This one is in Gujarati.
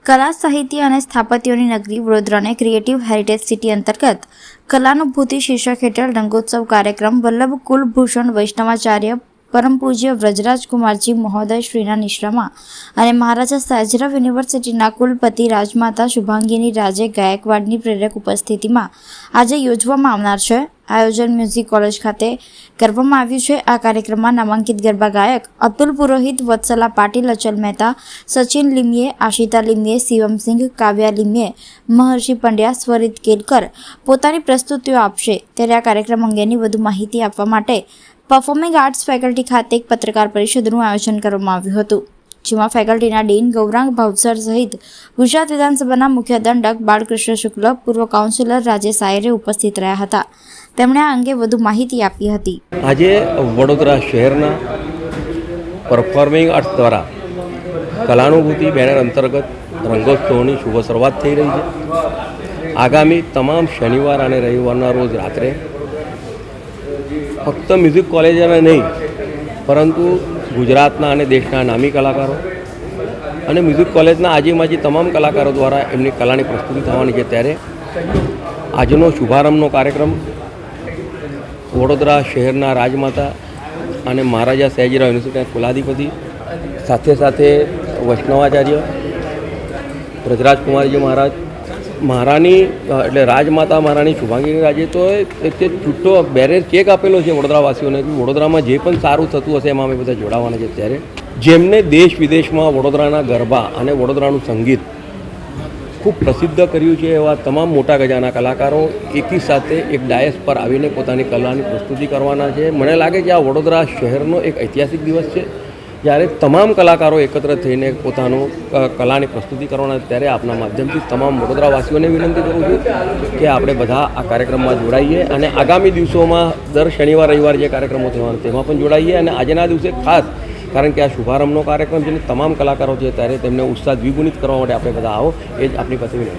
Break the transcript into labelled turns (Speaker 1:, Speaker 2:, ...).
Speaker 1: કલા સાહિત્ય અને સ્થાપત્યોની નગરી વડોદરાને ક્રિએટિવ હેરિટેજ સિટી અંતર્ગત કલાનુભૂતિ શીર્ષક હેઠળ રંગોત્સવ કાર્યક્રમ વલ્લભ કુલભૂષણ વૈષ્ણવાચાર્ય પરમ પૂજ્ય વ્રજરાજકુમારજી મહોદય શ્રીના નિશ્રામાં અને મહારાજા સયાજીરાવ યુનિવર્સિટીના કુલપતિ રાજમાતા શુભાંગીની રાજે ગાયકવાડની પ્રેરક ઉપસ્થિતિમાં આજે યોજવામાં આવનાર છે. આયોજન મ્યુઝિક કોલેજ ખાતે કરવામાં આવ્યું છે. આ કાર્યક્રમમાં નામાંકિત ગરબા ગાયક અતુલ પુરોહિત, વત્સલા પાટીલ, અચલ મહેતા, સચિન લીમીએ, આશિતા લીમીએ, શિવમસિંહ, કાવ્યા લીમીએ, મહર્ષિ પંડ્યા, સ્વરિત કેલકર પોતાની પ્રસ્તુતિઓ આપશે. ત્યારે આ કાર્યક્રમ અંગેની વધુ માહિતી આપવા માટે પરફોર્મિંગ આર્ટ્સ ફેકલ્ટી ખાતે એક પત્રકાર પરિષદનું આયોજન કરવામાં આવ્યું હતું, જેમાં ફેકલ્ટીના ડીન ગૌરાંગ ભાવસર સહિત ગુજરાત વિધાનસભાના મુખ્ય દંડક બાળકૃષ્ણ શુક્લ, પૂર્વ કાઉન્સિલર રાજેશ આયરે ઉપસ્થિત રહ્યા હતા. તેમણે આ અંગે વધુ માહિતી આપી હતી.
Speaker 2: આજે વડોદરા શહેરના પરફોર્મિંગ આર્ટ્સ દ્વારા કલાનુભૂતિ બેનર અંતર્ગત રંગોત્સવની શુભ શરૂઆત થઈ રહી છે. આગામી તમામ શનિવાર અને રવિવારના રોજ રાત્રે ફક્ત મ્યુઝિક કોલેજના નહીં પરંતુ ગુજરાતના અને દેશના નામી કલાકારો અને મ્યુઝિક કોલેજના આજેમાજી તમામ કલાકારો દ્વારા એમની કલાની પ્રસ્તુતિ થવાની છે. ત્યારે આજનો શુભારંભનો કાર્યક્રમ વડોદરા શહેરના રાજમાતા અને મહારાજા સયાજીરાવ યુનિવર્સિટીના કુલાધિપતિ સાથે સાથે વૈષ્ણવાચાર્ય વ્રજરાજકુમારજી મહારાણી એટલે રાજમાતા મહારાણી શુભાંગીની રાજે તો તે છૂટો બેરેજ ચેક આપેલો છે વડોદરાવાસીઓને કે વડોદરામાં જે પણ સારું થતું હશે એમાં અમે બધા જોડાવાના છે. ત્યારે જેમને દેશ વિદેશમાં વડોદરાના ગરબા અને વડોદરાનું સંગીત ખૂબ પ્રસિદ્ધ કર્યું છે એવા તમામ મોટા ગજાના કલાકારો એકી સાથે એક ડાયસ પર આવીને પોતાની કલાની પ્રસ્તુતિ કરવાના છે. મને લાગે છે આ વડોદરા શહેરનો એક ઐતિહાસિક દિવસ છે જ્યારે તમામ કલાકારો એકત્ર થઈને પોતાનું કલાની પ્રસ્તુતિ કરવાના. ત્યારે આપના માધ્યમથી તમામ વડોદરાવાસીઓને વિનંતી કરું છું કે આપણે બધા આ કાર્યક્રમમાં જોડાઈએ અને આગામી દિવસોમાં દર શનિવાર રવિવાર જે કાર્યક્રમો થવાના તેમાં પણ જોડાઈએ. અને આજના દિવસે ખાસ કારણ કે આ શુભારંભનો કાર્યક્રમ છે, તમામ કલાકારો છે ત્યારે તેમને ઉત્સાહ દ્વિગુણિત કરવા માટે આપણે બધા આવો એ જ આપણી પાસે વિનંતી.